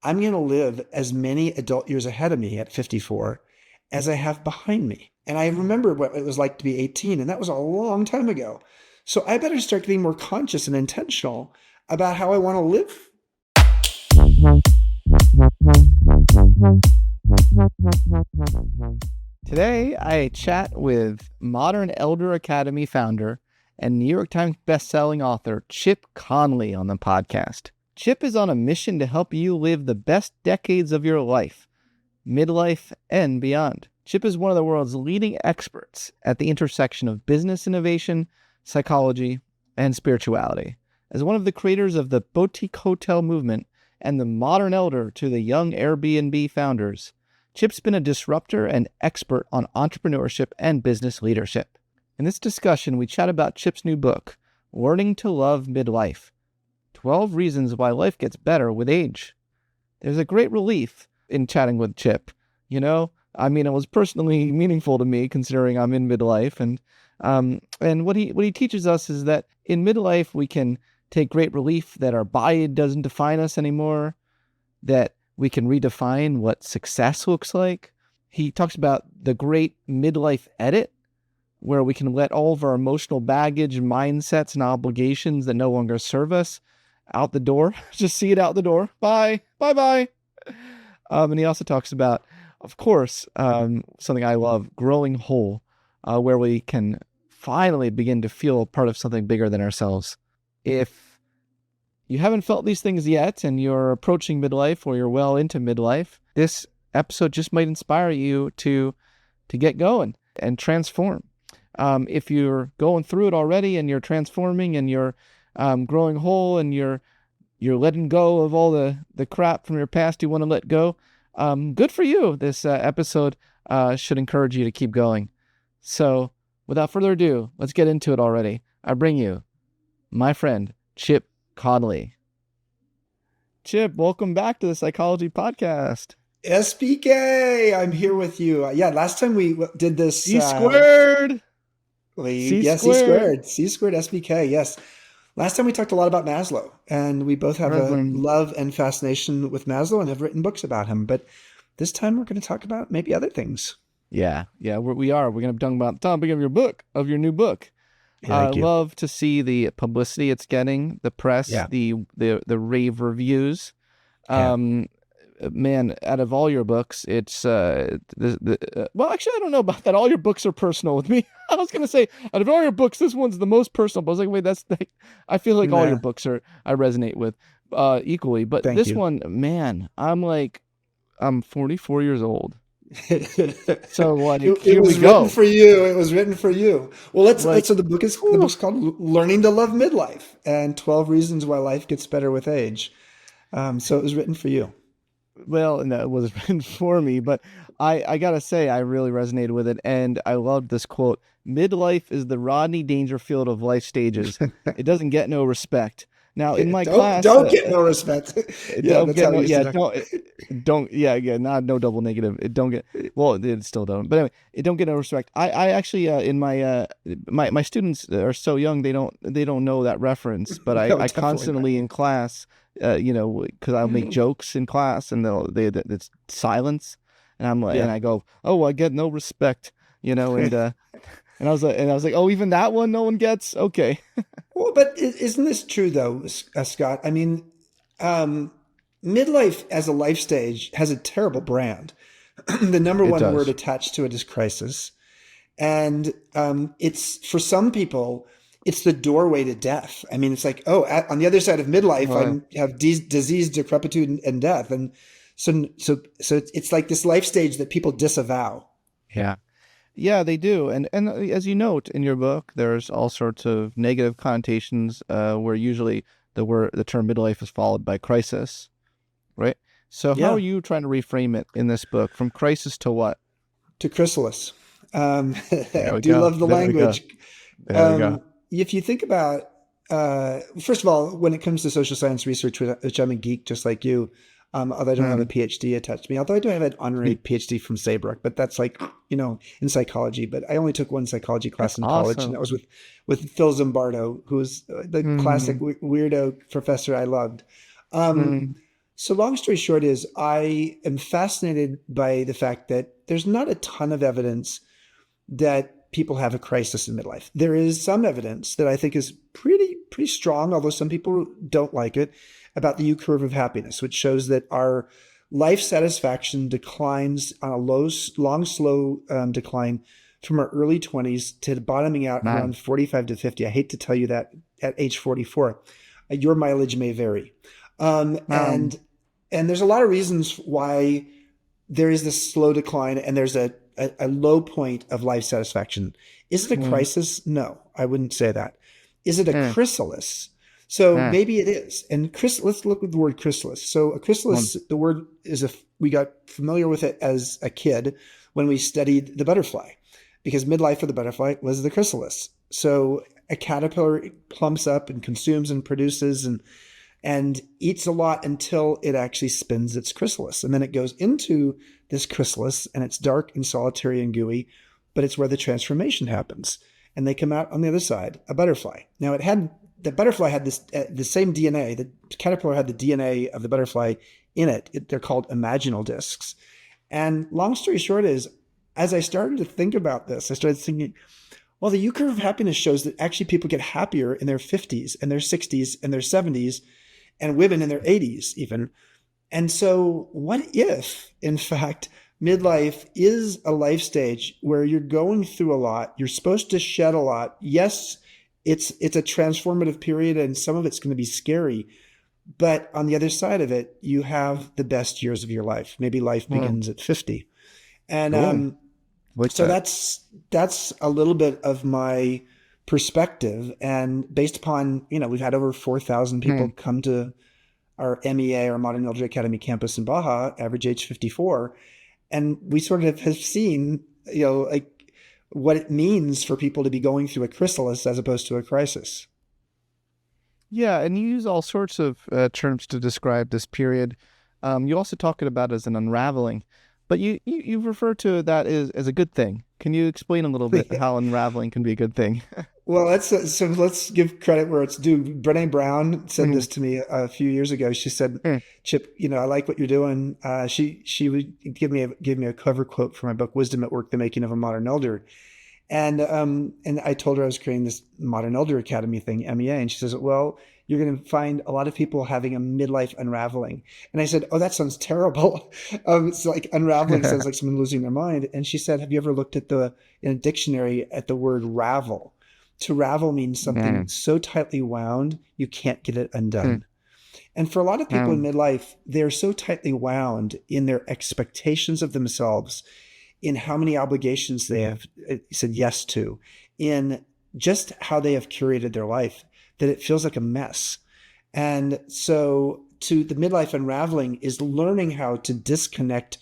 I'm going to live as many adult years ahead of me at 54 as I have behind me. And I remember what it was like to be 18, and that was a long time ago. So I better start getting more conscious and intentional about how I want to live. Today, I chat with Modern Elder Academy founder and New York Times bestselling author Chip Conley on the podcast. Chip is on a mission to help you live the best decades of your life, midlife and beyond. Chip is one of the world's leading experts at the intersection of business innovation, psychology, and spirituality. As one of the creators of the boutique hotel movement and the modern elder to the young Airbnb founders, Chip's been a disruptor and expert on entrepreneurship and business leadership. In this discussion, we chat about Chip's new book, Learning to Love Midlife, 12 Reasons Why Life Gets Better with Age. There's a great relief in chatting with Chip. It was personally meaningful to me considering I'm in midlife. And what he teaches us is that in midlife, we can take great relief that our body doesn't define us anymore, that we can redefine what success looks like. He talks about the great midlife edit, where we can let all of our emotional baggage, mindsets, and obligations that no longer serve us out the door. Just see it out the door. Bye. Bye-bye. And he also talks about, of course, something I love, growing whole, where we can finally begin to feel part of something bigger than ourselves. If you haven't felt these things yet and you're approaching midlife or you're well into midlife, this episode just might inspire you to get going and transform. If you're going through it already and you're transforming and you're growing whole and you're letting go of all the crap from your past you want to let go, good for you. This episode should encourage you to keep going. So without further ado, let's get into it already. I bring you my friend, Chip Conley. Chip, welcome back to the Psychology Podcast. SPK, I'm here with you. Last time we did this. C squared. C squared. C squared SPK, yes. Last time we talked a lot about Maslow, and we both have a love and fascination with Maslow and have written books about him. But this time we're going to talk about maybe other things. Yeah, we are. We're going to be talking about the topic of your new book. I love to see the publicity it's getting, the press, the rave reviews. Man, out of all your books, it's well, actually, I don't know about that. All your books are personal with me. I was gonna say, out of all your books, this one's the most personal. But I was like, wait, I feel like all your books I resonate with equally. But Thank you. One, man, I'm 44 years old. So what? It was written for you. It was written for you. Well, so the book's called Learning to Love Midlife and 12 Reasons Why Life Gets Better with Age. So it was written for you. Well, no, it was written for me, but I gotta say I really resonated with it, and I loved this quote: "Midlife is the Rodney Dangerfield of life stages. It doesn't get no respect." Now, in my class, don't get no respect. No double negative. It don't get, well, it still don't. But anyway, it don't get no respect. I actually, in my students are so young, they don't know that reference. But I constantly in class, because I'll make jokes in class and it's silence, and I'm like, and I go, oh, I get no respect, and I was like, oh, even that one no one gets? Okay. Well, but isn't this true though, Scott? I mean, midlife as a life stage has a terrible brand. The number one word attached to it is crisis. And it's, for some people, it's the doorway to death. I mean, it's like, on the other side of midlife, I have disease, decrepitude, and death. And so it's like this life stage that people disavow. Yeah. Yeah, they do. And as you note in your book, there's all sorts of negative connotations where usually the term midlife is followed by crisis, right? So how are you trying to reframe it in this book? From crisis to what? To chrysalis. I do love the language. There we go. If you think about, first of all, when it comes to social science research, which I'm a geek just like you, although I don't have a PhD attached to me, although I do have an honorary PhD from Saybrook, but that's like, in psychology. But I only took one psychology class in college, and that was with Phil Zimbardo, who was the classic weirdo professor I loved. So long story short is I am fascinated by the fact that there's not a ton of evidence that people have a crisis in midlife. There is some evidence that I think is pretty strong, although some people don't like it, about the U curve of happiness, which shows that our life satisfaction declines on a long, slow decline from our early 20s to bottoming out Man. around 45 to 50. I hate to tell you that at age 44. Your mileage may vary. Um, Um, and and there's a lot of reasons why there is this slow decline and there's a low point of life satisfaction. Is it a mm, crisis? No, I wouldn't say that. Is it a eh, chrysalis? So eh, maybe it is. And let's look at the word chrysalis. So a mm, chrysalis, the word we got familiar with it as a kid when we studied the butterfly, because midlife for the butterfly was the chrysalis. So a caterpillar plumps up and consumes and produces and eats a lot until it actually spins its chrysalis. And then it goes into this chrysalis and it's dark and solitary and gooey, but it's where the transformation happens. And they come out on the other side, a butterfly. Now the butterfly had the same DNA. The caterpillar had the DNA of the butterfly in it. They're called imaginal discs. And long story short is, as I started to think about this, I started thinking, well, the U curve of happiness shows that actually people get happier in their 50s and their 60s and their 70s and women in their 80s even. And so what if, in fact, midlife is a life stage where you're going through a lot, you're supposed to shed a lot. Yes, it's a transformative period and some of it's going to be scary, but on the other side of it, you have the best years of your life. Maybe life mm. begins at 50. And Cool. Like so that. that's a little bit of my perspective. And based upon, we've had over 4,000 people Mm. come to our MEA, our Modern Elder Academy campus in Baja, average age 54. And we sort of have seen, like what it means for people to be going through a chrysalis as opposed to a crisis. Yeah, and you use all sorts of terms to describe this period. You also talk about it as an unraveling, but you refer to that as a good thing. Can you explain a little bit how unraveling can be a good thing? Well, so let's give credit where it's due. Brene Brown said Mm, this to me a few years ago. She said, mm, "Chip, I like what you're doing." She would give me a cover quote for my book, "Wisdom at Work: The Making of a Modern Elder," and I told her I was creating this Modern Elder Academy thing, MEA, and she says, "Well, you're going to find a lot of people having a midlife unraveling." And I said, "Oh, that sounds terrible." It's like unraveling sounds like someone losing their mind. And she said, "Have you ever looked at in a dictionary at the word ravel? To ravel means something mm, so tightly wound you can't get it mm, undone." And for a lot of people in mm, midlife, they're so tightly wound in their expectations of themselves, in how many obligations they have said yes to, in just how they have curated their life, that it feels like a mess. And so, to the midlife unraveling is learning how to disconnect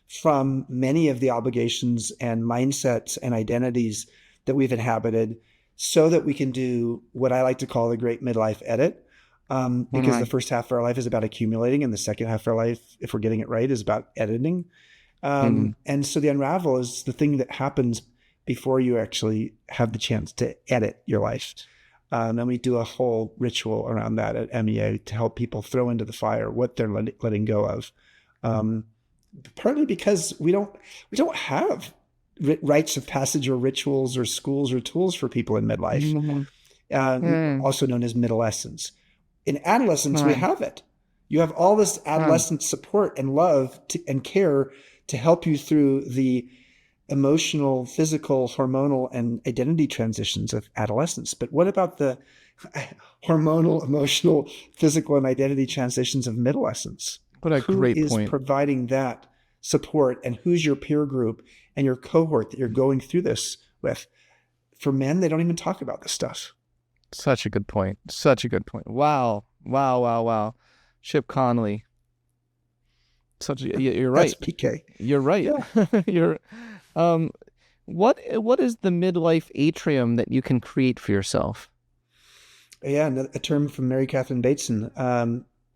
from many of the obligations and mindsets and identities that we've inhabited so that we can do what I like to call the great midlife edit. Because the mm, first half of our life is about accumulating, and the second half of our life, if we're getting it right, is about editing. mm. And so the unravel is the thing that happens before you actually have the chance to edit your life. And we do a whole ritual around that at MEA to help people throw into the fire what they're letting go of. Um, Partly because we don't have rites of passage or rituals or schools or tools for people in midlife, Mm, mm, also known as middlescence. In adolescence, we mm, have it. You have all this mm. adolescent support and love and care to help you through the emotional, physical, hormonal, and identity transitions of adolescence. But what about the hormonal, emotional, physical, and identity transitions of middlescence? What a Who great is point. providing that support, and who's your peer group and your cohort that you're going through this with? For men, they don't even talk about this stuff. Such a good point. Such a good point. Wow. Wow, wow, wow. Chip Conley. You're That's right. PK. You're right. Yeah. You're um what is the midlife atrium that you can create for yourself? Yeah, a term from Mary Catherine Bateson.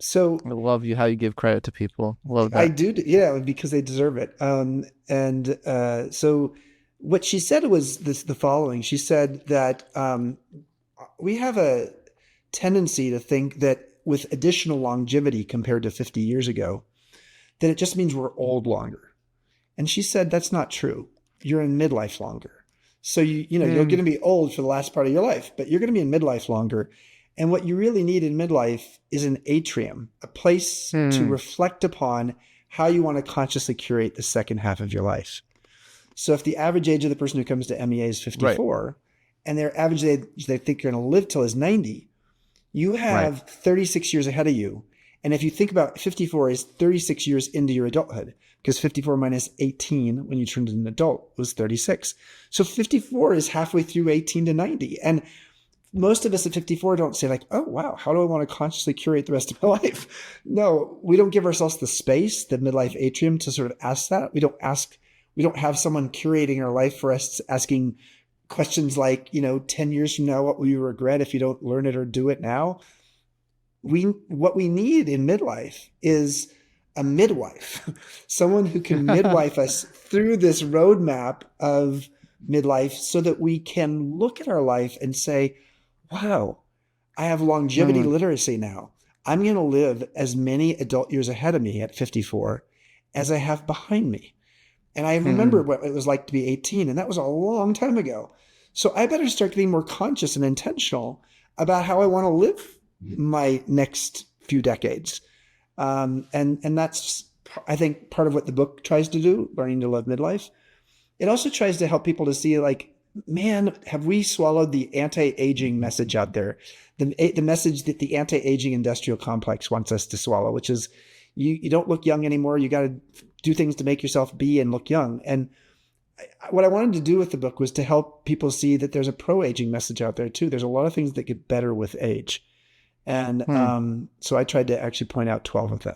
So I love you how you give credit to people. Love I that. do, yeah, because they deserve it. And so what she said was the following. She said that we have a tendency to think that with additional longevity compared to 50 years ago, then it just means we're old longer. And she said, that's not true. You're in midlife longer. So you're going to be old for the last part of your life, but you're going to be in midlife longer. And what you really need in midlife is an atrium, a place to reflect upon how you want to consciously curate the second half of your life. So if the average age of the person who comes to MEA is 54, right, and their average age they think you're going to live till is 90, you have 36 years ahead of you. And if you think about 54 is 36 years into your adulthood, because 54 minus 18 when you turned an adult was 36. So 54 is halfway through 18 to 90. And most of us at 54 don't say like, oh, wow, how do I want to consciously curate the rest of my life? No, we don't give ourselves the space, the midlife atrium, to sort of ask that. We don't have someone curating our life for us, asking questions like, 10 years from now, what will you regret if you don't learn it or do it now? What we need in midlife is a midwife, someone who can midwife us through this roadmap of midlife so that we can look at our life and say, wow, I have longevity literacy now. I'm going to live as many adult years ahead of me at 54 as I have behind me. And I remember what it was like to be 18, and that was a long time ago. So I better start getting more conscious and intentional about how I want to live my next few decades. And that's, I think, part of what the book tries to do, Learning to Love Midlife. It also tries to help people to see, like, man, have we swallowed the anti-aging message out there? The message that the anti-aging industrial complex wants us to swallow, which is you don't look young anymore. You got to do things to make yourself be and look young. And what I wanted to do with the book was to help people see that there's a pro-aging message out there too. There's a lot of things that get better with age. And so I tried to actually point out 12 of them.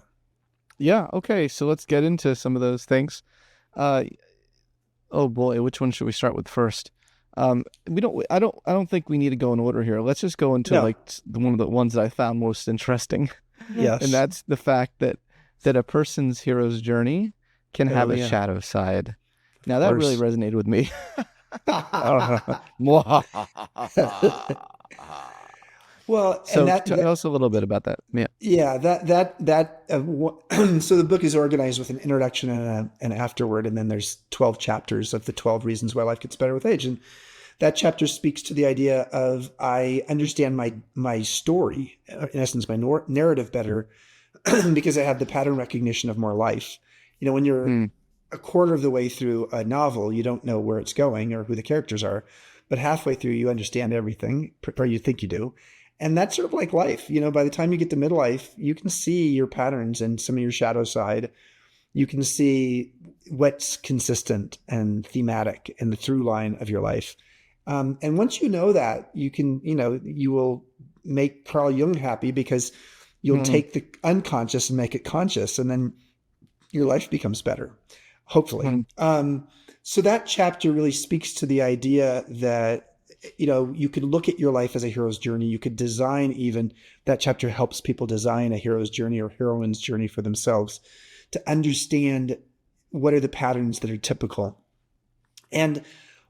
Yeah. Okay. So let's get into some of those things. Oh boy, which one should we start with first? I don't think we need to go in order here. Let's just go into one of the ones that I found most interesting. Yes. And that's the fact that a person's hero's journey can have a shadow side. Now that really resonated with me. Well, so tell us a little bit about that. Yeah. Yeah. So the book is organized with an introduction and an afterword, and then there's 12 chapters of the 12 reasons why life gets better with age. And that chapter speaks to the idea of, I understand my story, in essence, my narrative better, because I have the pattern recognition of more life. When you're a quarter of the way through a novel, you don't know where it's going or who the characters are, but halfway through you understand everything, or you think you do. And that's sort of like life. By the time you get to midlife, you can see your patterns and some of your shadow side. You can see what's consistent and thematic in the through line of your life. And once you know that, you will make Carl Jung happy, because you'll take the unconscious and make it conscious, and then your life becomes better, hopefully. So that chapter really speaks to the idea that, you could look at your life as a hero's journey. You could design, even that chapter helps people design a hero's journey or heroine's journey for themselves, to understand what are the patterns that are typical. And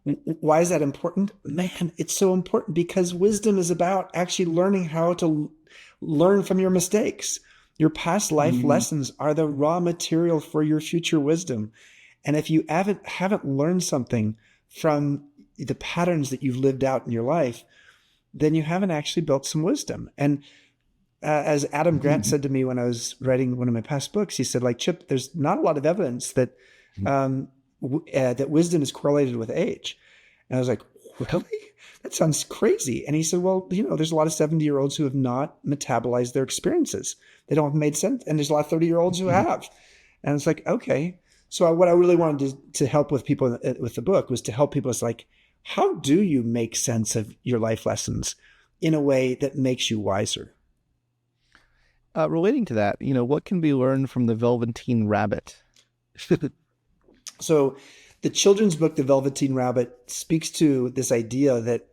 why is that important? Man, it's so important because wisdom is about actually learning how to learn from your mistakes. Your past life lessons are the raw material for your future wisdom. And if you haven't learned something from the patterns that you've lived out in your life, then you haven't actually built some wisdom. And as Adam Grant said to me when I was writing one of my past books, he said, like, Chip, there's not a lot of evidence that that wisdom is correlated with age. And I was like, really? That sounds crazy. And he said, well, there's a lot of 70-year-olds who have not metabolized their experiences. They don't have made sense. And there's a lot of 30-year-olds who have. And it's like, okay. So what I really wanted to help with people with the book was to help people. It's like, how do you make sense of your life lessons in a way that makes you wiser? Relating to that, what can be learned from the Velvetine Rabbit? So the children's book, The Velvetine Rabbit, speaks to this idea that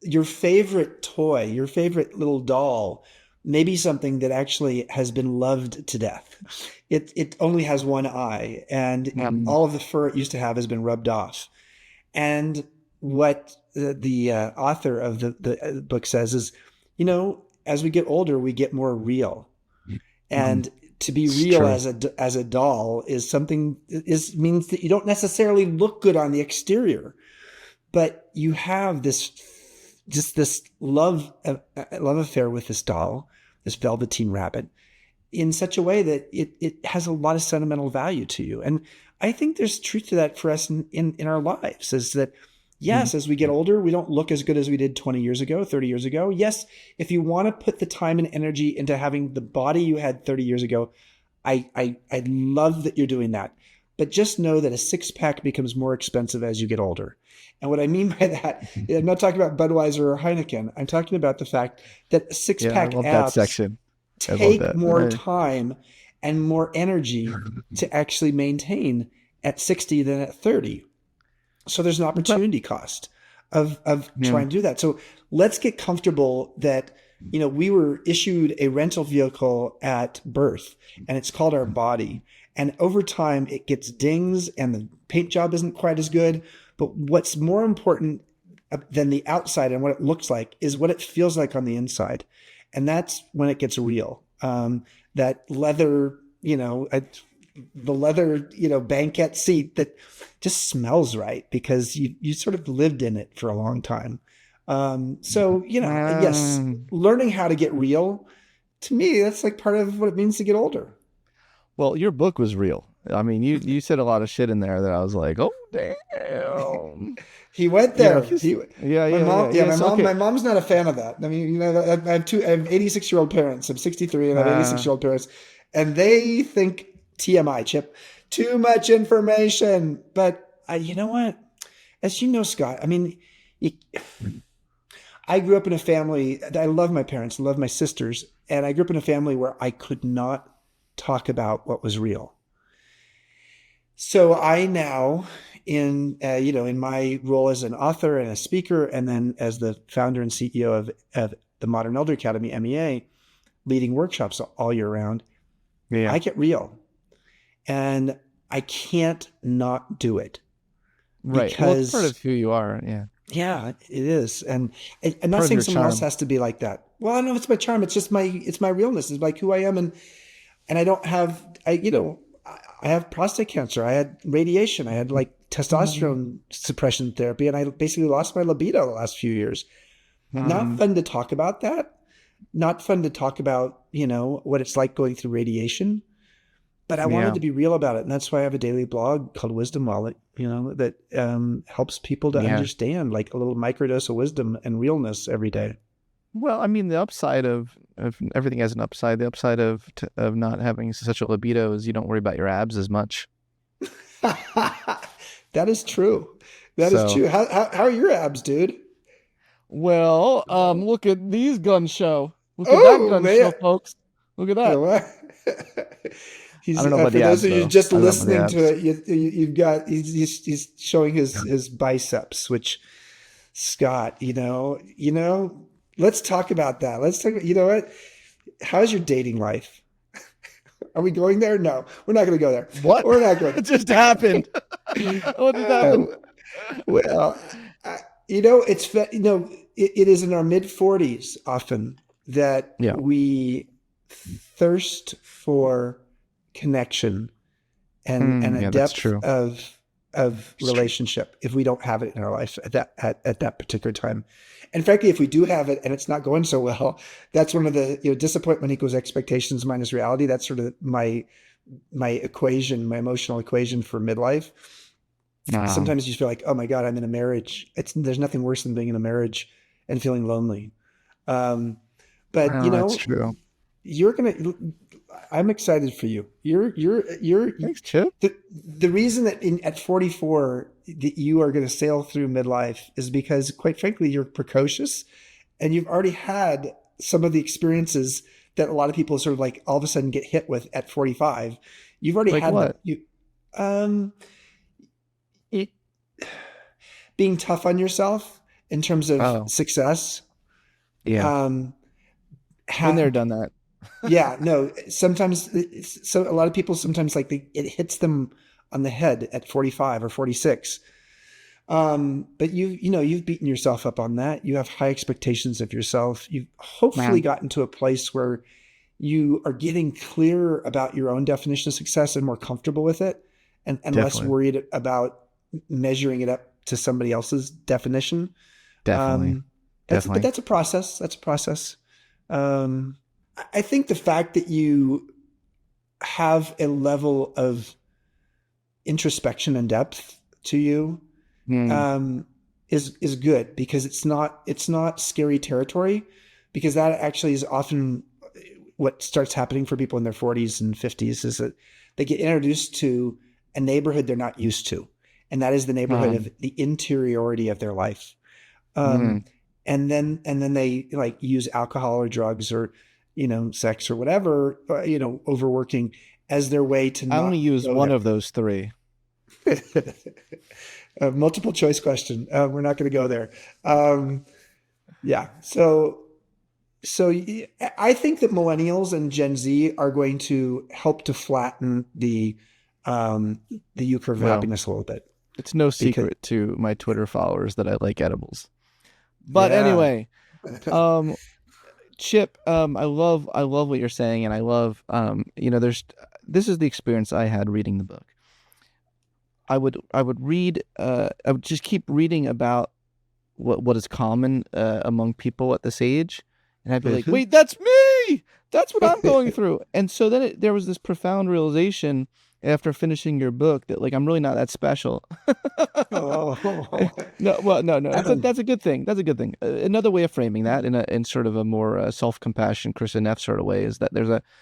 your favorite toy, your favorite little doll, may be something that actually has been loved to death. It only has one eye, and all of the fur it used to have has been rubbed off. And what the author of the book says is, as we get older, we get more real. Mhm. And to be It's real true. as a doll means that you don't necessarily look good on the exterior, but you have this love affair with this doll, this Velvetine Rabbit, in such a way that it has a lot of sentimental value to you. And I think there's truth to that for us in our lives, is that Mhm. yes, as we get older, we don't look as good as we did 20 years ago, 30 years ago. Yes, if you want to put the time and energy into having the body you had 30 years ago, I love that you're doing that. But just know that a six pack becomes more expensive as you get older. And what I mean by that, I'm not talking about Budweiser or Heineken. I'm talking about the fact that six Yeah, I pack love that abs section. I love take that. more time and more energy to actually maintain at 60 than at 30. So there's an But opportunity cost of yeah, trying to do that. So let's get comfortable that, we were issued a rental vehicle at birth, and it's called our body. And over time it gets dings and the paint job isn't quite as good. But what's more important than the outside and what it looks like is what it feels like on the inside. And that's when it gets real. That leather, the leather, banquette seat that just smells right because you sort of lived in it for a long time. So, yes, um, learning how to get real, to me, that's like part of what it means to get older. well, your book was real. I mean, you said a lot of shit in there that I was like, oh damn. He went You know, there. 'cause- yeah, My yeah, mom, yeah, yeah, yes, my okay. mom's not a fan of that. I mean, I have 86-year-old parents. I'm 63 and I have Uh, 86-year-old parents, and they think TMI, Chip, too much information. But you know what? As you know, Scott, I mean, you, I grew up in a family. I love my parents, I love my sisters, and I grew up in a family where I could not talk about what was real. So I now, in my role as an author and a speaker, and then as the founder and CEO of the Modern Elder Academy (MEA), leading workshops all year round, yeah. I get real, and I can't not do it Right. Well, it's part because of who you are. Yeah. yeah, it is. And I'm not Part of saying your someone else charm. has to be like that. Well, I know it's my charm. It's just it's my realness. It's like who I am, and I don't have I have prostate cancer. I had radiation. I had like testosterone suppression therapy, and I basically lost my libido the last few years. Not Mhm. fun to talk about that. Not fun to talk about, what it's like going through radiation. But I wanted Yeah. to be real about it, and that's why I have a daily blog called Wisdom Wallet. That helps people to Yeah. understand like a little microdose of wisdom and realness every day. Well, I mean, the upside of everything has an upside. The upside of not having such a libido is you don't worry about your abs as much. That is true. That is So, true. How are your abs, dude? well, look at these gun show. Look at that Oh gun man. show, folks. Look at that. What? I He's don't know about for the those abs of you though. just I don't know about the listening to abs. it. You've got he's showing his biceps, which Scott, let's talk about that. Let's talk. You know what? How's your dating life? Are we going there? No, we're not going to go there. What We're not going. It just happened? What just happened? Well, I, it is in our mid 40s often that Yeah. we thirst for connection and a Yeah, that's depth true. of It's true. relationship if we don't have it in our life at that particular time. And frankly, if we do have it and it's not going so well, that's one of the disappointment equals expectations minus reality. That's sort of my equation, my emotional equation for midlife. Um, Sometimes you feel like, oh my God, I'm in a marriage. There's nothing worse than being in a marriage and feeling lonely. Um, but well, that's true. you're gonna. I'm excited for you. You're Thanks, Chip. the reason that at 44 that you are going to sail through midlife is because, quite frankly, you're precocious and you've already had some of the experiences that a lot of people sort of like all of a sudden get hit with at 45. You've already Like had them. what? Um, it, being tough on yourself in terms of Oh, success. yeah. Um, Been ha- there, done that. yeah, no, sometimes so a lot of people sometimes like it hits them on the head at 45 or 46. But you've beaten yourself up on that. You have high expectations of yourself. You've hopefully Man, gotten to a place where you are getting clearer about your own definition of success and more comfortable with it, and less definitely, worried about measuring it up to somebody else's definition. definitely, Um, but definitely. that's a process. That's a process. Um, I think the fact that you have a level of introspection and depth to you Mm, is good, because it's not scary territory, because that actually is often what starts happening for people in their 40s and 50s, is that they get introduced to a neighborhood they're not used to, and that is the neighborhood of um, the interiority of their life. mm. um, and then they like use alcohol or drugs or sex or whatever, overworking, as their way to I only not use go one there. of those three. A multiple choice question. We're not going to go there. Um, yeah. So I think that millennials and Gen Z are going to help to flatten the U curve of Well, happiness a little bit, it's no because secret to my Twitter followers that I like edibles. But yeah. anyway, um, Chip, I love what you're saying, and I love, there's this is the experience I had reading the book. I would just keep reading about what is common among people at this age, and I'd be like, Mhm. wait, that's me. That's what I'm going through. And so then there was this profound realization after finishing your book that like I'm really not that special. Oh. No, well, no. That's a good thing. That's a good thing. Another way of framing that in sort of a more self compassion, Chris and Neff sort of way is that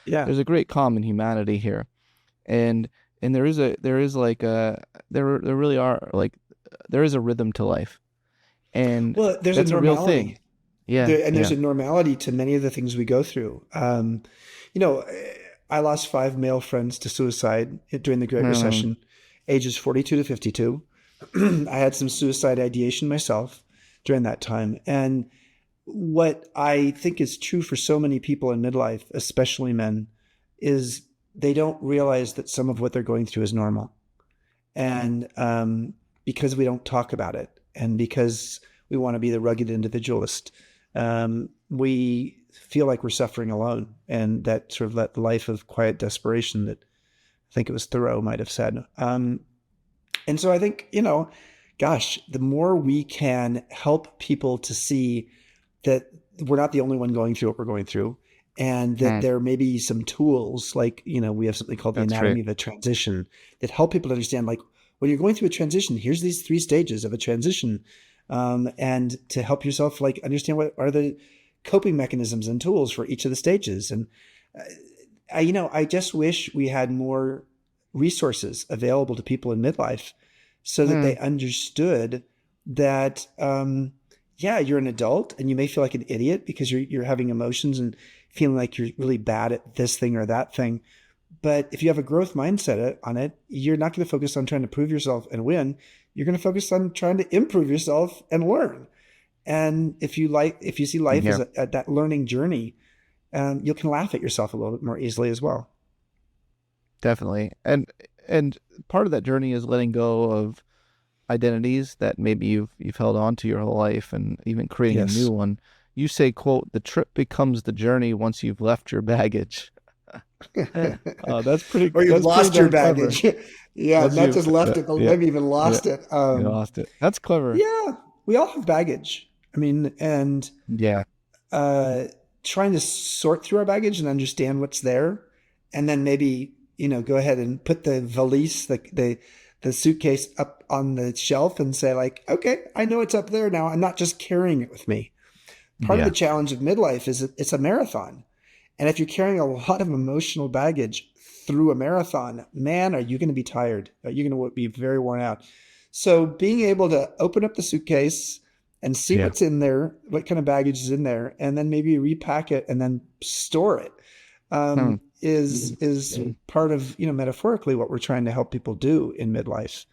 Yeah. there's a great common humanity here, and there is like a there really are like there is a rhythm to life, and Well, there's a that's a real thing. normality Yeah, there, and there's yeah. a normality to many of the things we go through. You know, I lost 5 male friends to suicide during the Great Um, Recession, ages 42 to 52. I had some suicide ideation myself during that time. And what I think is true for so many people in midlife, especially men, is they don't realize that some of what they're going through is normal. And because we don't talk about it, and because we want to be the rugged individualist, we feel like we're suffering alone, and that sort of that life of quiet desperation that I think it was Thoreau might have said. And so I think, gosh, the more we can help people to see that we're not the only one going through what we're going through, and that mm, there may be some tools, like, we have something called the that's great. anatomy of a transition, that help people to understand, like, when you're going through a transition, here's these 3 stages of a transition. And to help yourself, like, understand what are the coping mechanisms and tools for each of the stages. And I just wish we had more resources available to people in midlife, so that they Mm, understood that, yeah, you're an adult and you may feel like an idiot because you're having emotions and feeling like you're really bad at this thing or that thing. But if you have a growth mindset on it, you're not going to focus on trying to prove yourself and win. You're going to focus on trying to improve yourself and learn. And if you see life as yeah, that learning journey, you can laugh at yourself a little bit more easily as well. definitely. And part of that journey is letting go of identities that maybe you've held on to your whole life, and even creating a new Yes. one. You say, quote, the trip becomes the journey once you've left your baggage. Oh, Or you've that's pretty lost your darn clever. baggage. Yeah, Once not you just left it, but yeah, maybe even yeah, lost it. you lost it. That's clever. Yeah, we all have baggage. I mean, and Yeah. uh, trying to sort through our baggage and understand what's there, and then maybe go ahead and put the valise, the suitcase, up on the shelf and say, like, okay, I know it's up there now. I'm not just carrying it with me. Part of the Yeah. challenge of midlife is it's a marathon. And if you're carrying a lot of emotional baggage through a marathon, man, are you going to be tired? You're going to be very worn out. So being able to open up the suitcase and see Yeah. what's in there, what kind of baggage is in there, and then maybe repack it and then store it, Hmm. is part of, metaphorically, what we're trying to help people do in midlife.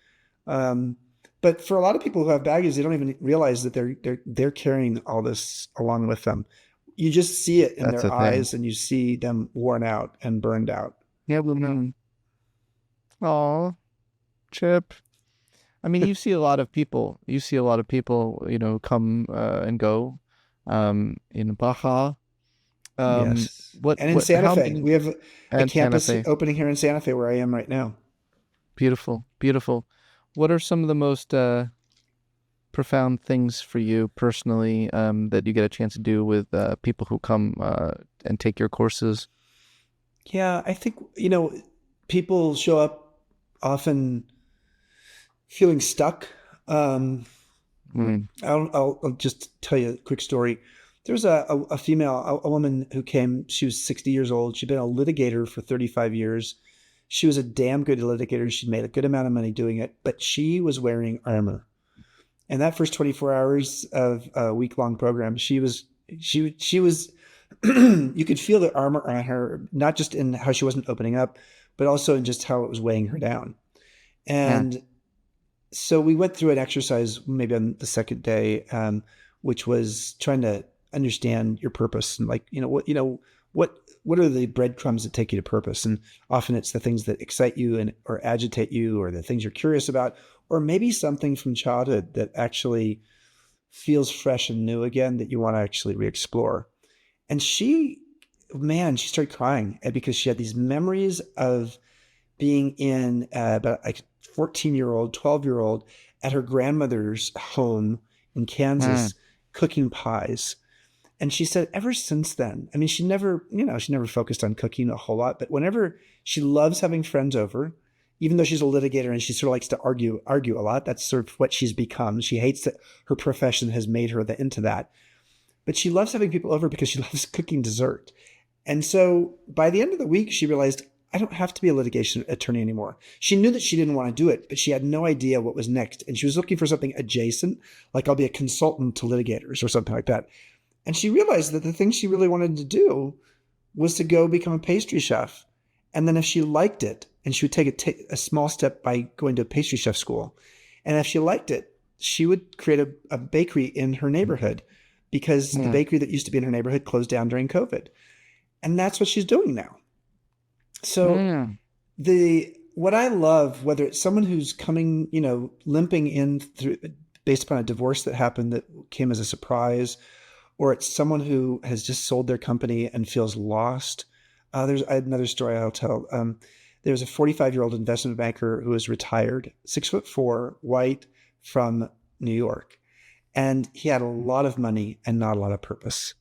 Um, but for a lot of people who have baggage, they don't even realize that they're carrying all this along with them. You just see it in That's their a thing. eyes, and you see them worn out and burned out. Yeah, well, no. Aw, Chip. I mean, you see a lot of people. You see a lot of people, come and go. In Baja. Yes. And in What? Santa How Fe, many? we have a And Santa campus Fe. opening here in Santa Fe where I am right now. Beautiful, beautiful. What are some of the most profound things for you personally that you get a chance to do with people who come and take your courses? Yeah, I think, people show up often feeling stuck. Um, Mm. I'll just tell you a quick story. There was a female, a woman who came. She was 60 years old. She'd been a litigator for 35 years. She was a damn good litigator. She'd made a good amount of money doing it, but she was wearing armor. And that first 24 hours of a week-long program, she was you could feel the armor on her, not just in how she wasn't opening up, but also in just how it was weighing her down. Mm. And so we went through an exercise maybe on the second day, which was trying to understand your purpose and what are the breadcrumbs that take you to purpose? And often it's the things that excite you and or agitate you, or the things you're curious about, or maybe something from childhood that actually feels fresh and new again that you want to actually re-explore. And she started crying because she had these memories of being in about like 14-year-old, 12-year-old at her grandmother's home in Mm. Kansas cooking pies. And she said ever since then, I mean, she never focused on cooking a whole lot, but whenever she loves having friends over, even though she's a litigator and she sort of likes to argue a lot, that's sort of what she's become. She hates that her profession has made her into that. But she loves having people over because she loves cooking dessert. And so by the end of the week, she realized, I don't have to be a litigation attorney anymore. She knew that she didn't want to do it, but she had no idea what was next. And she was looking for something adjacent, like I'll be a consultant to litigators or something like that. And she realized that the thing she really wanted to do was to go become a pastry chef. And then if she liked it, and she would take a small step by going to a pastry chef school. And if she liked it, she would create a bakery in her neighborhood because the Mm. bakery that used to be in her neighborhood closed down during COVID. And that's what she's doing now. So Mm. what I love, whether it's someone who's coming, limping in through based upon a divorce that happened that came as a surprise, or it's someone who has just sold their company and feels lost. There's another story I'll tell. There's a 45-year-old investment banker who was retired, 6'4", white, from New York, and he had a lot of money and not a lot of purpose.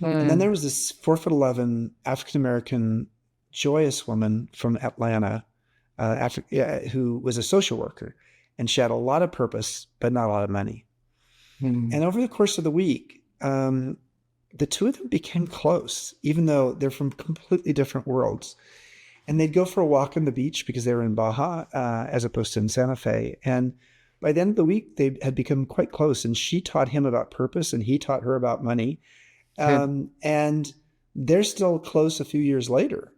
And then Mm. there was this 4'11" African American joyous woman from Atlanta, who was a social worker, and she had a lot of purpose but not a lot of money. Mm. And over the course of the week, the two of them became close, even though they're from completely different worlds. And they'd go for a walk on the beach because they were in Baja, as opposed to in Santa Fe. And by the end of the week, they had become quite close. And she taught him about purpose, and he taught her about money. Mm. And they're still close a few years later.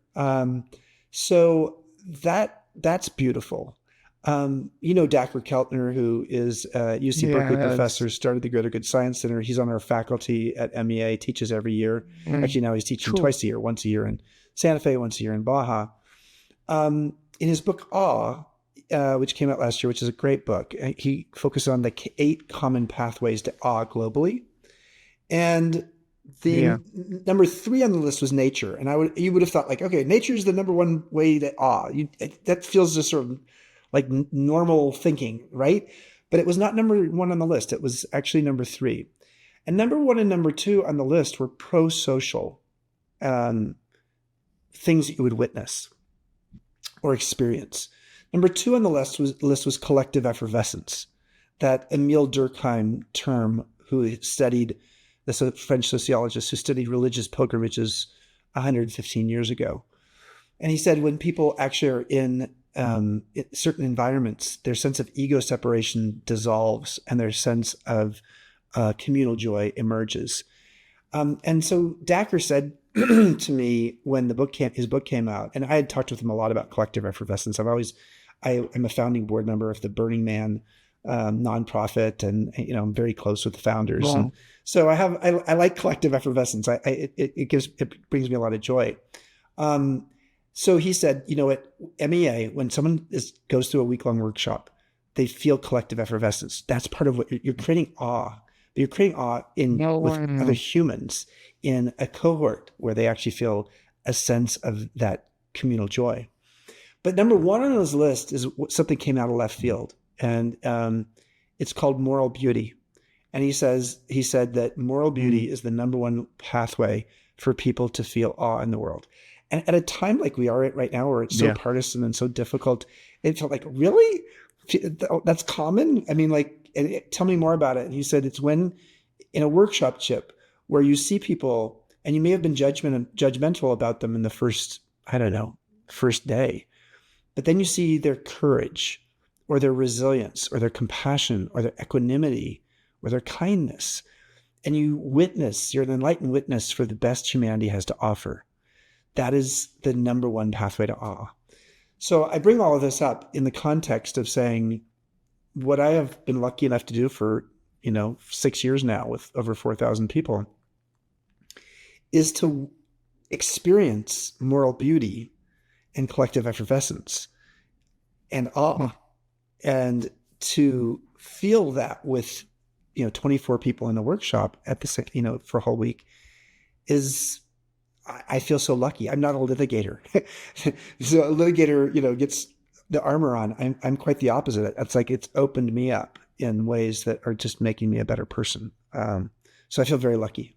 So that's beautiful. Dacre Keltner, who is a UC Berkeley Yes. professor, started the Greater Good Science Center. He's on our faculty at MEA, teaches every year. Mm. Actually, now he's teaching Cool. twice a year, once a year in Santa Fe, once a year in Baja. In his book, Awe, which came out last year, which is a great book, he focused on the 8 common pathways to awe globally. And Yeah. the number 3 on the list was nature. And you would have thought like, okay, nature is the number one way to awe. That feels just sort of like normal thinking, right? But it was not number 1 on the list. It was actually number 3. And number 1 and number 2 on the list were pro-social things that you would witness or experience. Number 2 on the list was collective effervescence, that Emile Durkheim term, who studied the French sociologist who studied religious pilgrimages 115 years ago. And he said when people actually are in certain environments, their sense of ego separation dissolves and their sense of communal joy emerges. And so Dacre said to me when his book came out, and I had talked with him a lot about collective effervescence. I'm a founding board member of the Burning Man nonprofit, and I'm very close with the founders. Wow. And so I like collective effervescence. It brings me a lot of joy. So he said, at MEA, when someone goes through a week-long workshop, they feel collective effervescence. That's part of what you're creating awe. But you're creating awe with other humans in a cohort where they actually feel a sense of that communal joy. But number one on his list is something came out of left field, and it's called moral beauty. And he said that moral beauty is the number one pathway for people to feel awe in the world. And at a time like we are at right now, where it's so partisan and so difficult, it felt like, really? That's common? I mean, like, tell me more about it. And he said it's when in a workshop, Chip, where you see people and you may have been judgmental about them in the first day, but then you see their courage or their resilience or their compassion or their equanimity or their kindness, and you're an enlightened witness for the best humanity has to offer. That is the number one pathway to awe. So I bring all of this up in the context of saying what I have been lucky enough to do for, 6 years now with over 4,000 people is to experience moral beauty and collective effervescence and awe, and to feel that with 24 people in a workshop at the same, for a whole week I feel so lucky. I'm not a litigator. So a litigator, gets the armor on. I'm quite the opposite. It's like it's opened me up in ways that are just making me a better person. So I feel very lucky.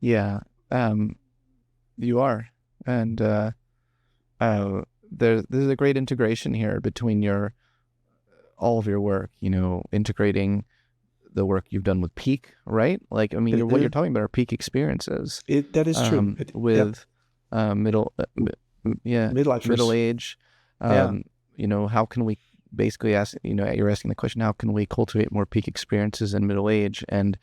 Yeah, you are. And there's a great integration here between all of your work, integrating the work you've done with peak, right? Like, I mean, what you're talking about are peak experiences. That is true. With middle age. How can we basically ask, you're asking the question, how can we cultivate more peak experiences in middle age? And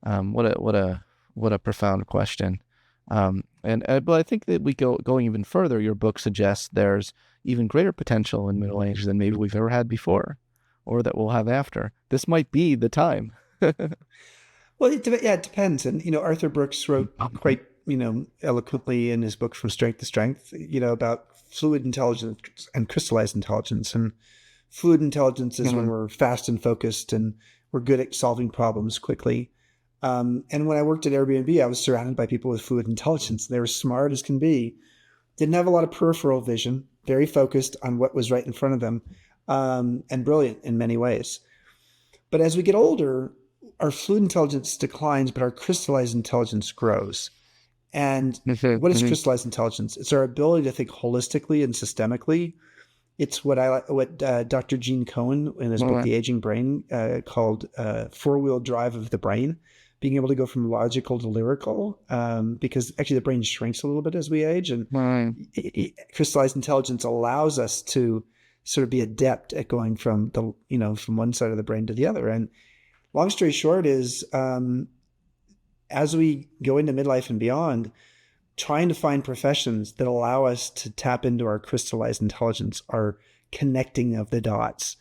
what a profound question. But I think that going even further, your book suggests there's even greater potential in middle age than maybe we've ever had before, or that we'll have after. This might be the time. Well, it depends. And, Arthur Brooks wrote quite, eloquently in his book From Strength to Strength, about fluid intelligence and crystallized intelligence. And fluid intelligence is when we're fast and focused and we're good at solving problems quickly. And when I worked at Airbnb, I was surrounded by people with fluid intelligence. They were smart as can be, didn't have a lot of peripheral vision, very focused on what was right in front of them, and brilliant in many ways. But as we get older, our fluid intelligence declines, but our crystallized intelligence grows. And what is crystallized intelligence? It's our ability to think holistically and systemically. It's what Dr. Gene Cohen in his book, The Aging Brain, called four-wheel drive of the brain, being able to go from logical to lyrical, because actually the brain shrinks a little bit as we age. And crystallized intelligence allows us to sort of be adept at going from from one side of the brain to the other. And long story short is, as we go into midlife and beyond, trying to find professions that allow us to tap into our crystallized intelligence, our connecting of the dots,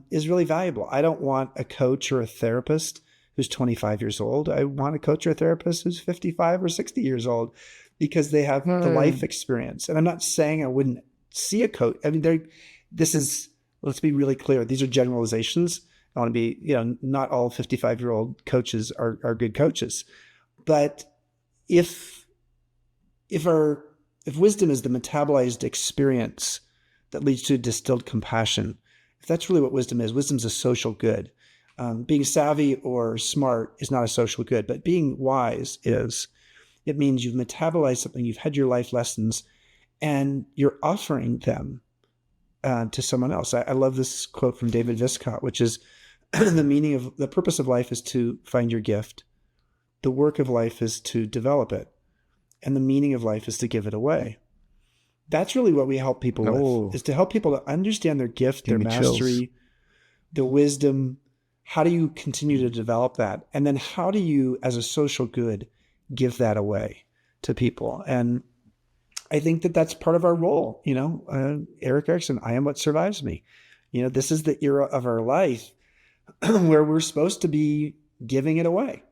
is really valuable. I don't want a coach or a therapist who's 25 years old. I want a coach or a therapist who's 55 or 60 years old, because they have the life experience. And I'm not saying I wouldn't see a coach. I mean, let's be really clear. These are generalizations. I want to be, not all 55-year-old coaches are good coaches. But if wisdom is the metabolized experience that leads to distilled compassion, if that's really what wisdom is, wisdom's a social good. Being savvy or smart is not a social good, but being wise is. It means you've metabolized something, you've had your life lessons, and you're offering them to someone else. I love this quote from David Viscott, which is, the purpose of life is to find your gift. The work of life is to develop it. And the meaning of life is to give it away. That's really what we help people with, is to help people to understand their gift, their mastery, their wisdom. How do you continue to develop that? And then how do you, as a social good, give that away to people? And I think that that's part of our role. Erik Erikson, I am what survives me. This is the era of our life where we're supposed to be giving it away.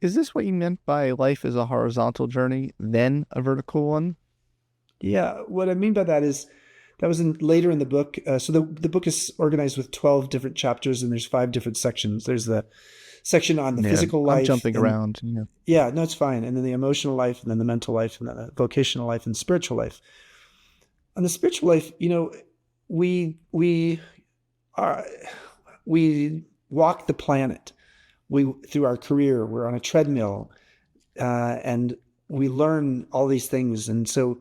Is this what you meant by life is a horizontal journey, then a vertical one? Yeah. What I mean by that is That was later in the book. So the book is organized with 12 different chapters, and there's 5 different sections. There's the section on the Yeah, physical I'm life. jumping around. Yeah, no, it's fine. And then the emotional life, and then the mental life, and then the vocational life, and spiritual life. On the spiritual life, we are we walk the planet. We through our career, we're on a treadmill, and we learn all these things. And so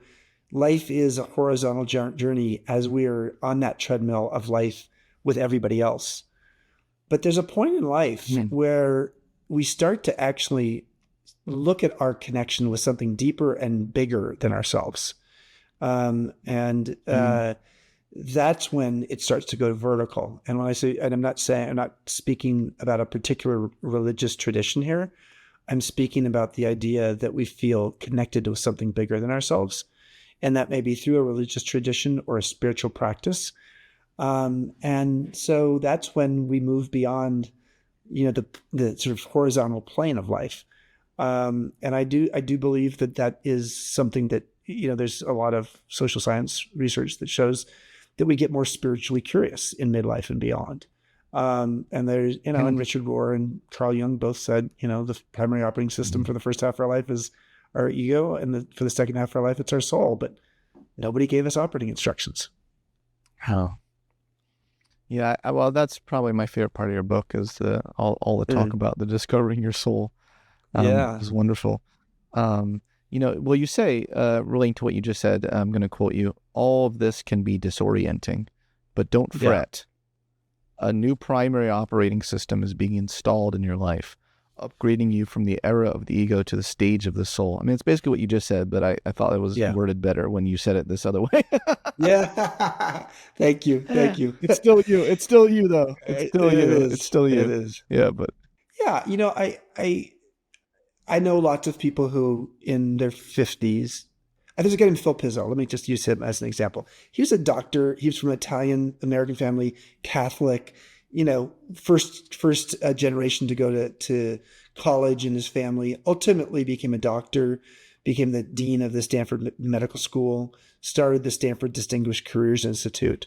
life is a horizontal journey as we are on that treadmill of life with everybody else. But there's a point in life where we start to actually look at our connection with something deeper and bigger than ourselves. That's when it starts to go vertical. And when I say, and I'm not speaking about a particular religious tradition here. I'm speaking about the idea that we feel connected to something bigger than ourselves. And that may be through a religious tradition or a spiritual practice. And so that's when we move beyond, the sort of horizontal plane of life. And I do believe that is something that, there's a lot of social science research that shows that we get more spiritually curious in midlife and beyond. And there's, and Richard Rohr and Carl Jung both said, the primary operating system for the first half of our life is our ego, and for the second half of our life, it's our soul. But nobody gave us operating instructions. Oh, yeah. Well, that's probably my favorite part of your book is all the talk about the discovering your soul. Is wonderful. Well, you say, relating to what you just said, I'm going to quote you, all of this can be disorienting, but don't fret. A new primary operating system is being installed in your life, upgrading you from the era of the ego to the stage of the soul. I mean, it's basically what you just said, but I thought it was worded better when you said it this other way. Yeah. Thank you. It's still you. It's still you, though. It's still you. It's still you. It is. Yeah, but. Yeah, I know lots of people who in their 50s, there's a guy named Phil Pizzo. Let me just use him as an example. He was a doctor. He was from an Italian-American family, Catholic, first generation to go to college in his family, ultimately became a doctor, became the dean of the Stanford Medical School, started the Stanford Distinguished Careers Institute.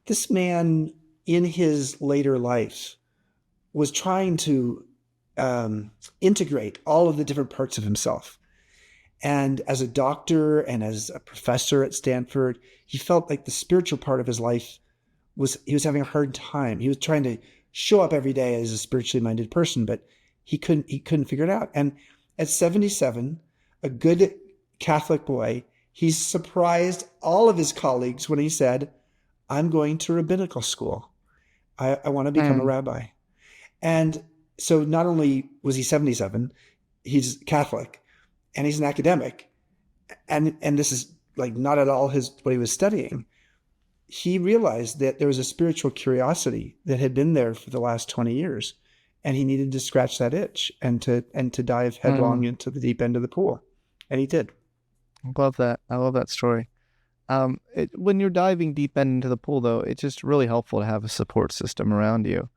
This man, in his later life, was trying to integrate all of the different parts of himself. And as a doctor and as a professor at Stanford, he felt like the spiritual part of his life he was having a hard time. He was trying to show up every day as a spiritually minded person, but he couldn't figure it out. And at 77, a good Catholic boy, he surprised all of his colleagues when he said, I'm going to rabbinical school. I want to become a rabbi. And so not only was he 77, he's Catholic and he's an academic. And this is like not at all what he was studying. He realized that there was a spiritual curiosity that had been there for the last 20 years. And he needed to scratch that itch and to dive headlong into the deep end of the pool. And he did. I love that. I love that story. When you're diving deep into the pool, though, it's just really helpful to have a support system around you.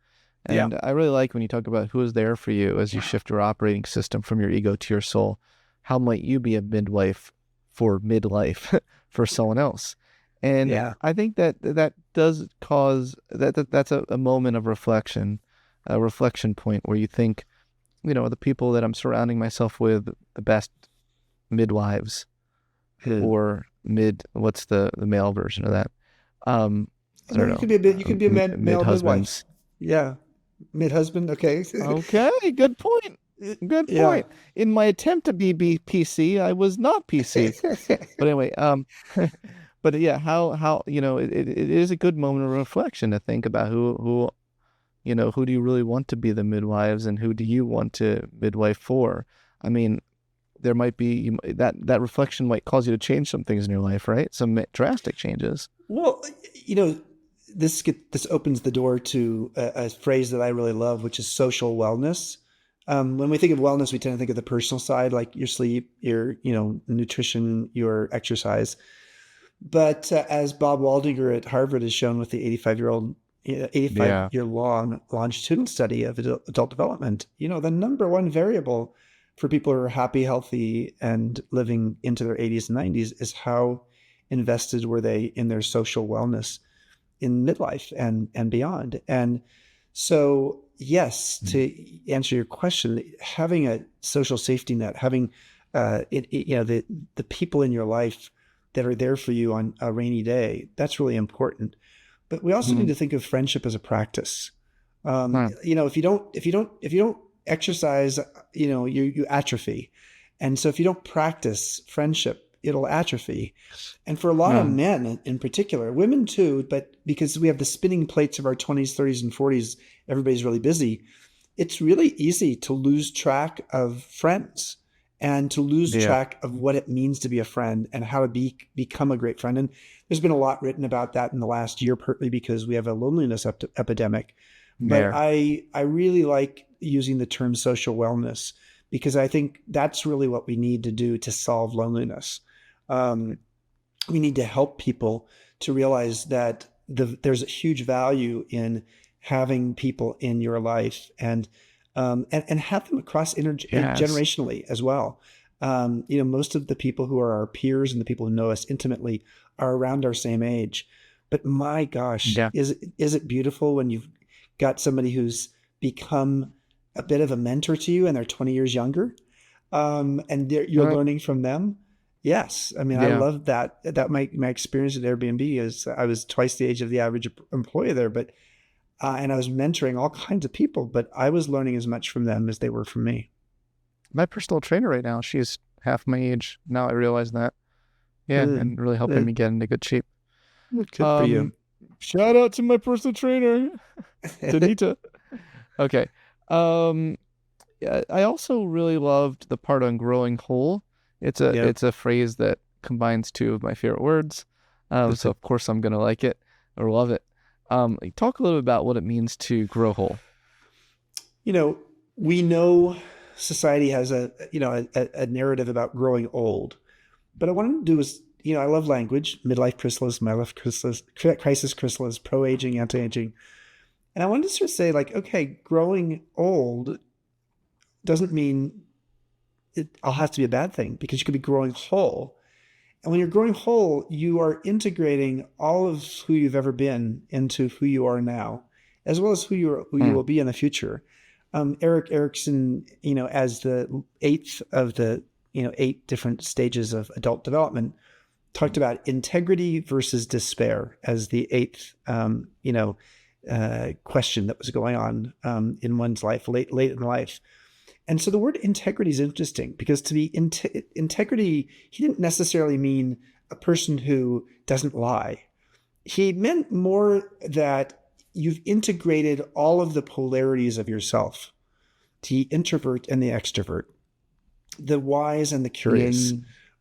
And I really like when you talk about who is there for you as you shift your operating system from your ego to your soul. How might you be a midwife for midlife for someone else? And I think that does cause that's a moment of reflection, a reflection point where you think, the people that I'm surrounding myself with, the best midwives, or what's the male version of that? I don't know. You could be a male midwife. Yeah. Mid-husband. Okay. Okay. Good point. Good point. Yeah. In my attempt to be PC, I was not PC. But anyway, but yeah, how it is a good moment of reflection to think about who do you really want to be the midwives and who do you want to midwife for? I mean, there might be that reflection might cause you to change some things in your life, right? Some drastic changes. Well, this opens the door to a phrase that I really love, which is social wellness. When we think of wellness, we tend to think of the personal side, like your sleep, your nutrition, your exercise. But as Bob Waldinger at Harvard has shown with the 85-year long longitudinal study of adult development, the number one variable for people who are happy, healthy, and living into their 80s and 90s is how invested were they in their social wellness in midlife and beyond. And so, yes, to answer your question, having a social safety net, having the people in your life that are there for you on a rainy day, that's really important. But we also need to think of friendship as a practice. If you don't exercise, you atrophy. And so if you don't practice friendship, it'll atrophy. And for a lot of men in particular, women too, but because we have the spinning plates of our 20s, 30s, and 40s, everybody's really busy. It's really easy to lose track of friends and to lose track of what it means to be a friend and how to become a great friend. And there's been a lot written about that in the last year, partly because we have a loneliness epidemic. But I really like using the term social wellness because I think that's really what we need to do to solve loneliness. We need to help people to realize that there's a huge value in having people in your life and have them across generationally as well. Most of the people who are our peers and the people who know us intimately are around our same age. But my gosh, is it beautiful when you've got somebody who's become a bit of a mentor to you and they're 20 years younger, and you're learning from them? Yes. I mean, I love that. My experience at Airbnb is I was twice the age of the average employee there, but and I was mentoring all kinds of people, but I was learning as much from them as they were from me. My personal trainer right now, she's half my age. Now I realize that. Yeah, and really helping me get into good shape. Good for you. Shout out to my personal trainer, Danita. Okay. I also really loved the part on growing whole. It's a phrase that combines two of my favorite words. So of course I'm gonna like it or love it. Talk a little bit about what it means to grow whole. We know society has a narrative about growing old, but I wanted to do is, I love language, midlife crisis, chrysalis, pro-aging, anti-aging. And I wanted to sort of say, like, okay, growing old doesn't mean I'll have to be a bad thing, because you could be growing whole. And when you're growing whole, you are integrating all of who you've ever been into who you are now, as well as who you will be in the future. Erik Erikson, as the eighth of the 8 different stages of adult development, talked about integrity versus despair as the 8th question that was going on in one's life late in life. And so the word integrity is interesting, because to be integrity, he didn't necessarily mean a person who doesn't lie. He meant more that you've integrated all of the polarities of yourself, the introvert and the extrovert, the wise and the curious,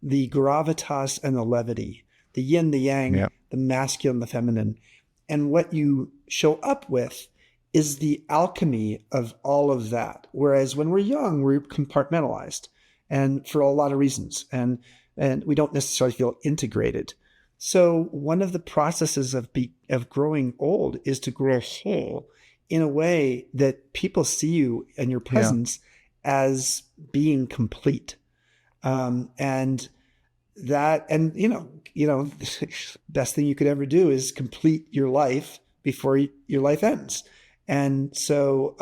the gravitas and the levity, the yin, the yang, the masculine, the feminine. And what you show up with is the alchemy of all of that. Whereas when we're young, we're compartmentalized, and for a lot of reasons, and we don't necessarily feel integrated. So one of the processes of growing old is to grow whole in a way that people see you and your presence as being complete. Best thing you could ever do is complete your life before your life ends. And so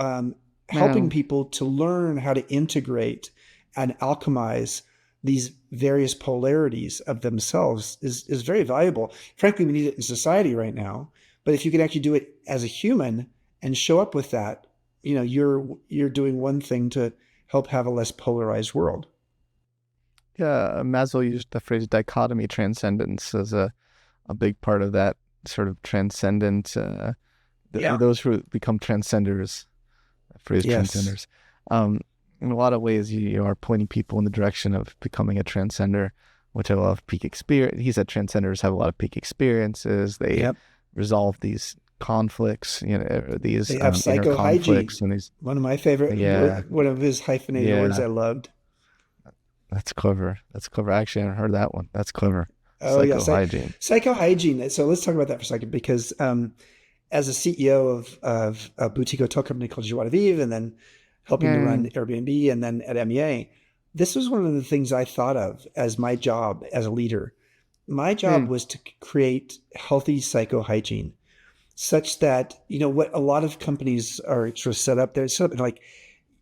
helping people to learn how to integrate and alchemize these various polarities of themselves is very valuable. Frankly, we need it in society right now. But if you can actually do it as a human and show up with that, you're doing one thing to help have a less polarized world. Yeah, Maslow used the phrase dichotomy transcendence as a big part of that sort of transcendent. Those who become transcenders, transcenders. In a lot of ways, you are pointing people in the direction of becoming a transcender, which I love. Peak experience. He said transcenders have a lot of peak experiences. They resolve these conflicts, these they have inner conflicts, and these. One of my favorite, one of his hyphenated words I loved. That's clever. I actually haven't heard that one. That's clever. Oh, psychohygiene. Psychohygiene. So let's talk about that for a second, because as a CEO of a boutique hotel company called Joie de Vivre, and then helping to run Airbnb, and then at MEA, this was one of the things I thought of as my job as a leader, my job was to create healthy psychohygiene such that, what a lot of companies are sort of set up, they're set up like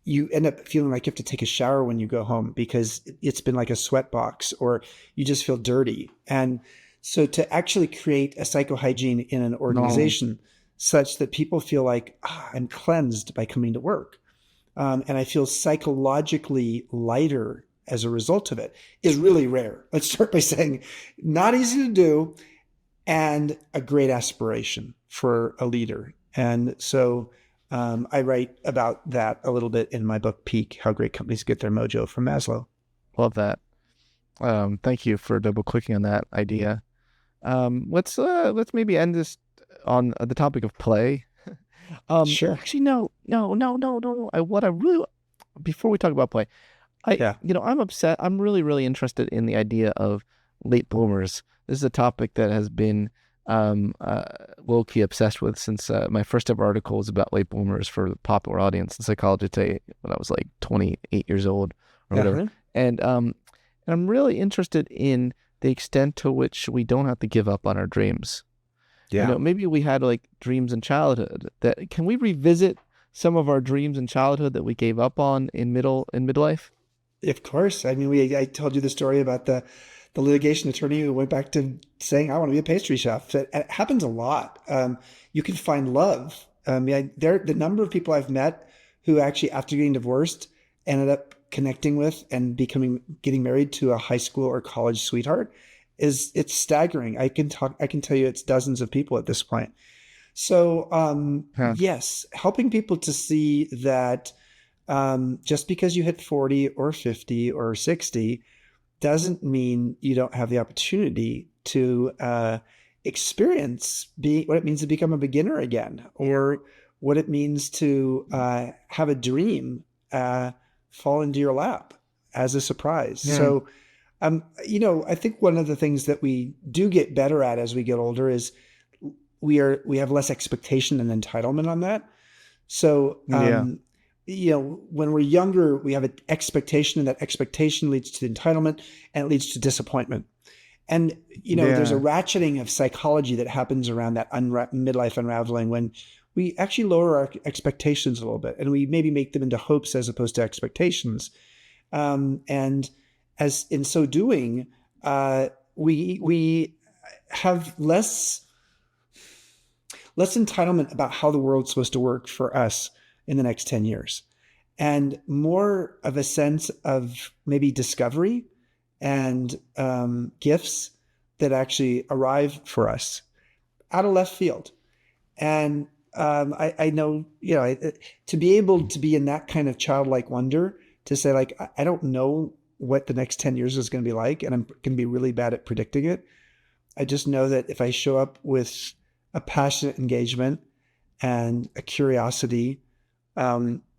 you end up feeling like you have to take a shower when you go home because it's been like a sweat box, or you just feel dirty. And so to actually create a psychohygiene in an No. organization such that people feel like, I'm cleansed by coming to work. And I feel psychologically lighter as a result of it, is really rare. Let's start by saying not easy to do and a great aspiration for a leader. And so I write about that a little bit in my book, Peak, How Great Companies Get Their Mojo, from Maslow. Love that. Thank you for double clicking on that idea. Let's maybe end this on the topic of play. Sure. Actually, no. Before we talk about play, I'm upset. I'm really, really interested in the idea of late bloomers. This is a topic that has been low-key obsessed with since my first ever article was about late bloomers for the popular audience in Psychology Today when I was like 28 years old or whatever. And I'm really interested in the extent to which we don't have to give up on our dreams. Yeah. Maybe we had like dreams in childhood. Can we revisit some of our dreams in childhood that we gave up on in midlife? Of course. I mean, I told you the story about the litigation attorney who went back to saying, I want to be a pastry chef. It happens a lot. You can find love. The number of people I've met who actually, after getting divorced, ended up connecting with and getting married to a high school or college sweetheart it's staggering. I can tell you it's dozens of people at this point. So, yes, helping people to see that just because you hit 40 or 50 or 60 doesn't mean you don't have the opportunity to experience what it means to become a beginner again, or what it means to have a dream fall into your lap as a surprise. Yeah. So, I think one of the things that we do get better at as we get older is we have less expectation and entitlement on that. So, when we're younger, we have an expectation, and that expectation leads to entitlement, and it leads to disappointment. And, there's a ratcheting of psychology that happens around that midlife unraveling when we actually lower our expectations a little bit, and we maybe make them into hopes as opposed to expectations. And as in so doing, we have less entitlement about how the world's supposed to work for us in the next 10 years, and more of a sense of maybe discovery and gifts that actually arrive for us out of left field. And I know, to be able to be in that kind of childlike wonder, to say like, I don't know what the next 10 years is going to be like, and I'm going to be really bad at predicting it. I just know that if I show up with a passionate engagement and a curiosity,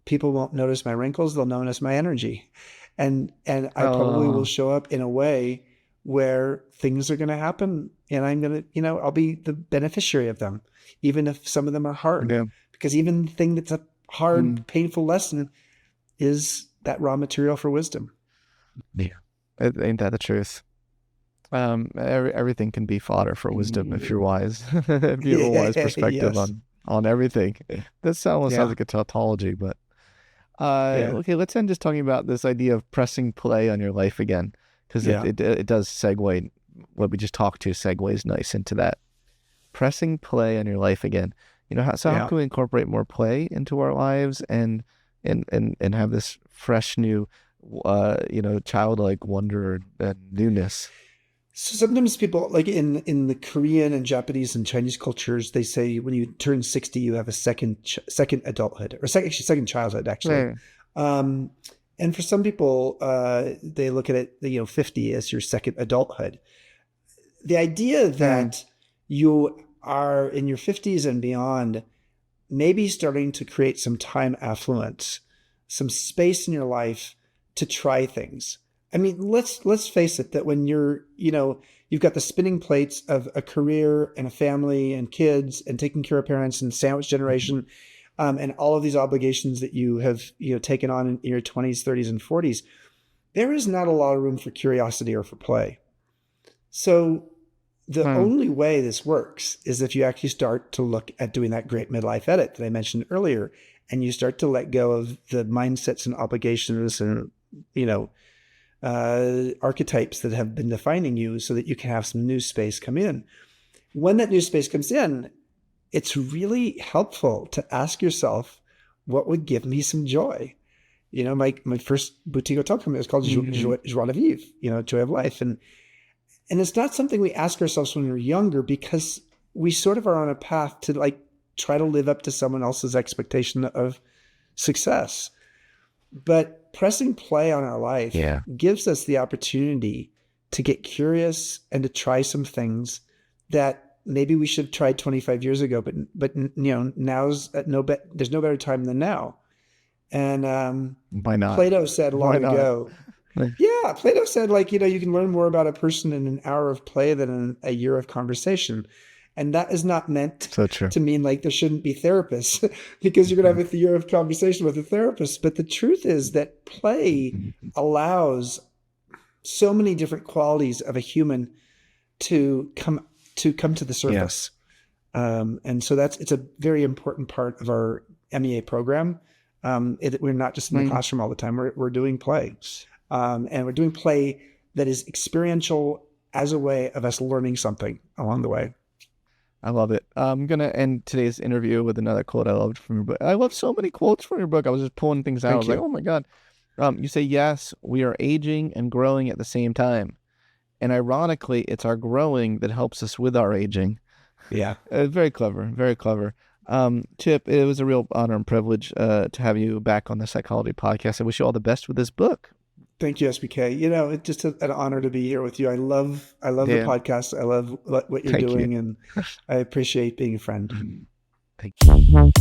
people won't notice my wrinkles, they'll notice my energy. And I probably will show up in a way where things are going to happen, and I'm going to, I'll be the beneficiary of them, even if some of them are hard. Yeah. Because even the thing that's a hard, painful lesson is that raw material for wisdom. Yeah, ain't that the truth? Everything can be fodder for wisdom if you're wise. If you have a wise perspective on everything. That sounds like a tautology, but okay, let's end just talking about this idea of pressing play on your life again, because it does segue. What we just talked to segues nice into that. Pressing play on your life again. How can we incorporate more play into our lives and have this fresh new childlike wonder and newness? So sometimes people, like in the Korean and Japanese and Chinese cultures, they say when you turn 60, you have a second adulthood, or second childhood, actually. Right. And for some people, they look at it, 50 as your second adulthood. The idea that you are in your 50s and beyond, maybe starting to create some time affluence, some space in your life to try things. I mean, let's face it, that when you're, you've got the spinning plates of a career and a family and kids and taking care of parents and sandwich generation, and all of these obligations that you have, taken on in your 20s, 30s, and 40s, there is not a lot of room for curiosity or for play. So the only way this works is if you actually start to look at doing that great midlife edit that I mentioned earlier, and you start to let go of the mindsets and obligations and, archetypes that have been defining you so that you can have some new space come in. When that new space comes in, it's really helpful to ask yourself, what would give me some joy? My first boutique hotel company was called Joie de Vivre, joy of life. And it's not something we ask ourselves when we're younger, because we sort of are on a path to like try to live up to someone else's expectation of success. But pressing play on our life gives us the opportunity to get curious and to try some things that maybe we should have tried 25 years ago, but now's there's no better time than now. And why not? Plato said long ago, Plato said, you can learn more about a person in an hour of play than in a year of conversation. And that is not meant to mean like there shouldn't be therapists because you're going to have a year of conversation with a therapist. But the truth is that play allows so many different qualities of a human to come to the surface. And so it's a very important part of our MEA program. We're not just in the classroom all the time. We're doing play. And we're doing play that is experiential as a way of us learning something along the way. I love it. I'm going to end today's interview with another quote I loved from your book. I love so many quotes from your book. I was just pulling things out. I was like, oh my God. You say, yes, we are aging and growing at the same time. And ironically, it's our growing that helps us with our aging. Yeah. Very clever. Very clever. Chip, it was a real honor and privilege to have you back on the Psychology Podcast. I wish you all the best with this book. Thank you, SBK. It's just an honor to be here with you. I love the podcast. I love what you're doing, and I appreciate being a friend. Thank you.